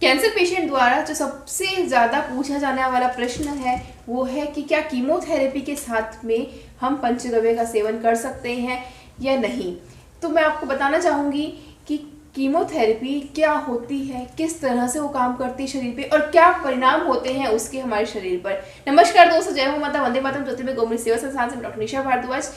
Cancer patient द्वारा जो सबसे ज़्यादा पूछा जाने वाला प्रश्न है वो है कि क्या कीमोथेरेपी के साथ में हम पंचगव्य का सेवन कर सकते हैं या नहीं। तो मैं आपको बताना चाहूँगी कि कीमोथेरेपी क्या होती है, किस तरह से वो काम करती है शरीर पे और क्या परिणाम होते हैं उसके हमारे शरीर पर। नमस्कार दोस्तों, जय हो माता, वंदे मातरम, ज्योति में गौमरी सेवा संस्थान से डॉक्टर निशा भारद्वाज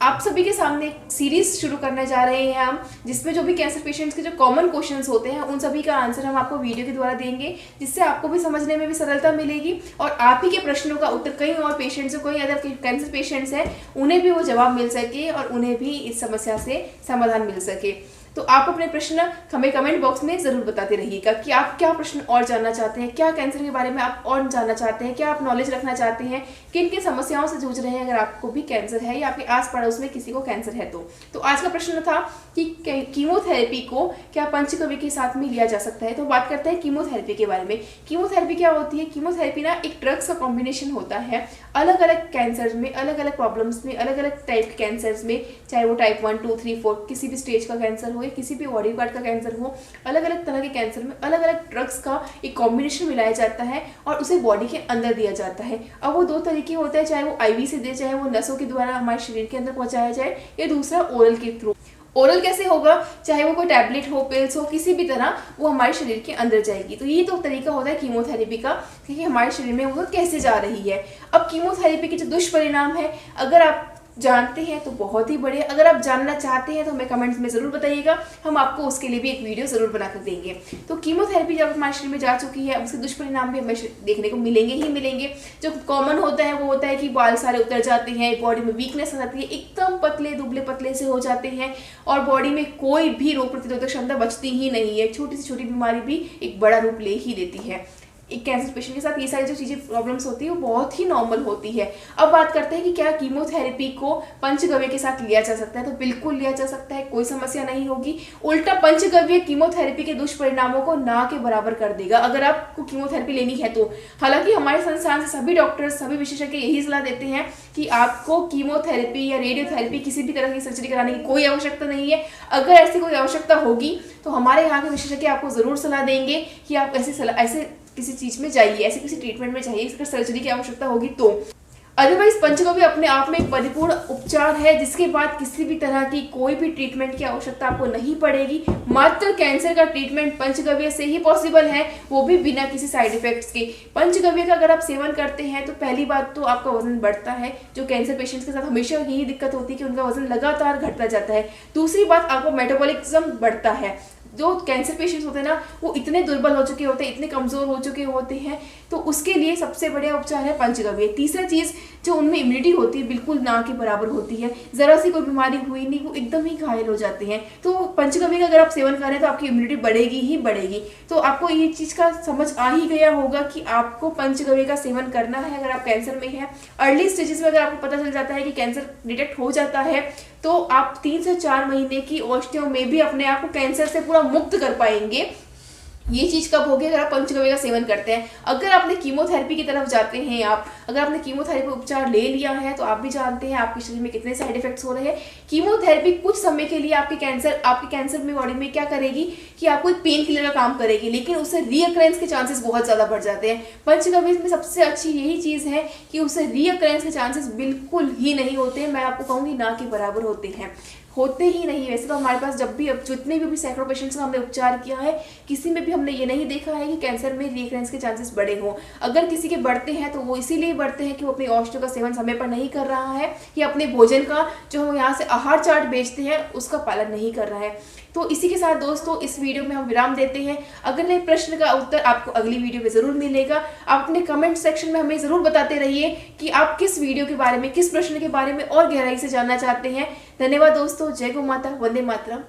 आप सभी के सामने एक सीरीज शुरू करने जा रहे हैं हम, जिसमें जो भी कैंसर पेशेंट्स के जो कॉमन क्वेश्चंस होते हैं उन सभी का आंसर हम आपको वीडियो के द्वारा देंगे, जिससे आपको भी समझने में भी सरलता मिलेगी और आप ही के प्रश्नों का उत्तर कई और पेशेंट्स, कोई अदर कैंसर पेशेंट्स हैं, उन्हें भी वो जवाब मिल सके और उन्हें भी इस समस्या से समाधान मिल सके। तो आप अपने प्रश्न हमें कमेंट बॉक्स में ज़रूर बताते रहिएगा कि आप क्या प्रश्न और जानना चाहते हैं, क्या कैंसर के बारे में आप और जानना चाहते हैं, क्या आप नॉलेज रखना चाहते हैं, किन किन समस्याओं से जूझ रहे हैं अगर आपको भी कैंसर है या आपके आस पड़ोस में किसी को कैंसर है। तो आज का प्रश्न था कि कीमोथेरेपी को क्या पंचगव्य के साथ में लिया जा सकता है। तो बात करते हैं कीमोथेरेपी के बारे में। कीमोथेरेपी क्या होती है? कीमोथेरेपी ना एक ड्रग्स का कॉम्बिनेशन होता है अलग अलग कैंसर में, अलग अलग प्रॉब्लम्स में, अलग अलग टाइप के कैंसर्स में, चाहे वो टाइप 1, 2, 3, 4 किसी भी स्टेज का कैंसर हो, किसी भी बॉडी पार्ट का कैंसर हो, अलग अलग तरह के कैंसर में अलग अलग ड्रग्स का एक कॉम्बिनेशन मिलाया जाता है और उसे बॉडी के अंदर दिया जाता है। अब वो दो तरीके होते हैं, चाहे वो आईवी से दे, चाहे वो नसों के द्वारा हमारे शरीर के अंदर पहुंचाया जाए, या दूसरा ओरल के थ्रू। ओरल कैसे होगा? चाहे वो कोई टैबलेट हो, पिल्स हो, किसी भी तरह वो हमारे शरीर के अंदर जाएगी। तो ये तो तरीका होता है कीमोथेरेपी का कि हमारे शरीर में वो कैसे जा रही है। अब कीमोथेरेपी के जो दुष्परिणाम है, अगर आप जानते हैं तो बहुत ही बढ़िया, अगर आप जानना चाहते हैं तो हमें कमेंट्स में ज़रूर बताइएगा, हम आपको उसके लिए भी एक वीडियो ज़रूर बनाकर देंगे। तो कीमोथेरेपी जब हमारे शरीर में जा चुकी है, उसके दुष्परिणाम भी हमें देखने को मिलेंगे ही मिलेंगे। जो कॉमन होता है वो होता है कि बाल सारे उतर जाते हैं, बॉडी में वीकनेस आ जाती है, एकदम पतले दुबले पतले से हो जाते हैं और बॉडी में कोई भी रोग प्रतिरोधक क्षमता बचती ही नहीं है। छोटी से छोटी बीमारी भी एक बड़ा रूप ले ही लेती है। एक कैंसर पेशेंट के साथ ये सारी जो चीज़ें प्रॉब्लम्स होती है वो बहुत ही नॉर्मल होती है। अब बात करते हैं कि क्या कीमोथेरेपी को पंचगव्य के साथ लिया जा सकता है। तो बिल्कुल लिया जा सकता है, कोई समस्या नहीं होगी। उल्टा पंचगव्य कीमोथेरेपी के दुष्परिणामों को ना के बराबर कर देगा अगर आपको कीमोथेरेपी लेनी है तो। हालांकि हमारे संस्थान से सभी डॉक्टर्स, सभी विशेषज्ञ यही सलाह देते हैं कि आपको कीमोथेरेपी या रेडियोथेरेपी, किसी भी तरह की सर्जरी कराने की कोई आवश्यकता नहीं है। अगर ऐसी कोई आवश्यकता होगी तो हमारे यहाँ के विशेषज्ञ आपको ज़रूर सलाह देंगे कि आप ऐसे किसी चीज में जाइए, ऐसे किसी ट्रीटमेंट में जाइए अगर सर्जरी की आवश्यकता होगी तो। अदरवाइज पंचगव्य अपने आप में एक परिपूर्ण उपचार है, जिसके बाद किसी भी तरह की कोई भी ट्रीटमेंट की आवश्यकता आपको नहीं पड़ेगी। मात्र कैंसर का ट्रीटमेंट पंचगव्य से ही पॉसिबल है, वो भी बिना किसी साइड इफेक्ट्स के। पंचगव्य का अगर आप सेवन करते हैं तो पहली बात तो आपका वजन बढ़ता है, जो कैंसर पेशेंट्स के साथ हमेशा यही दिक्कत होती है कि उनका वजन लगातार घटता जाता है। दूसरी बात, आपका मेटाबॉलिज्म बढ़ता है। जो कैंसर पेशेंट्स होते हैं ना, वो इतने दुर्बल हो चुके होते हैं, इतने कमज़ोर हो चुके होते हैं, तो उसके लिए सबसे बढ़िया उपचार है पंचगव्य। तीसरा चीज़, जो उनमें इम्यूनिटी होती है बिल्कुल ना के बराबर होती है। ज़रा सी कोई बीमारी हुई नहीं, वो एकदम ही घायल हो जाते हैं। तो पंचगव्य का अगर आप सेवन करें तो आपकी इम्यूनिटी बढ़ेगी ही बढ़ेगी। तो आपको ये चीज़ का समझ आ ही गया होगा कि आपको पंचगव्य का सेवन करना है अगर आप कैंसर में हैं। अर्ली स्टेजेस में अगर आपको पता चल जाता है कि कैंसर डिटेक्ट हो जाता है तो आप 3 से 4 महीने की औषधियों में भी अपने आप को कैंसर से पूरा मुक्त कर पाएंगे। ये चीज कब होगी? अगर आप पंचगव्य का सेवन करते हैं। अगर आपने कीमोथेरेपी की तरफ जाते हैं, अगर आपने कीमोथेरेपी उपचार ले लिया है तो आप भी जानते हैं आपके शरीर में कितने साइड इफेक्ट्स हो रहे हैं। कीमोथेरेपी कुछ समय के लिए आपके कैंसर में बॉडी में क्या करेगी कि आपको एक पेन किलर का काम करेगी, लेकिन उससे रीअक्रेंस के चांसेस बहुत ज्यादा बढ़ जाते हैं। पंचगव्य में सबसे अच्छी यही चीज है कि उससे रीअक्रेंस के चांसेस बिल्कुल ही नहीं होते। मैं आपको कहूंगी ना के बराबर होते ही नहीं। वैसे तो हमारे पास जब भी जितने भी सैकड़ों पेशेंट्स का हमने उपचार किया है, किसी में भी हमने ये नहीं देखा है कि कैंसर में रीअक्रेंस के चांसेस बढ़े हों। अगर किसी के बढ़ते हैं तो वो इसीलिए बढ़ते हैं कि वो अपनी औषधियों का सेवन समय पर नहीं कर रहा है या अपने भोजन का, जो हम यहाँ से आहार चार्ट बेचते हैं, उसका पालन नहीं कर रहा है। तो इसी के साथ दोस्तों इस वीडियो में हम विराम देते हैं। अगले प्रश्न का उत्तर आपको अगली वीडियो में ज़रूर मिलेगा। आप अपने कमेंट सेक्शन में हमें ज़रूर बताते रहिए कि आप किस वीडियो के बारे में, किस प्रश्न के बारे में और गहराई से जानना चाहते हैं। धन्यवाद दोस्तों, जय गौ माता, वंदे मातरम।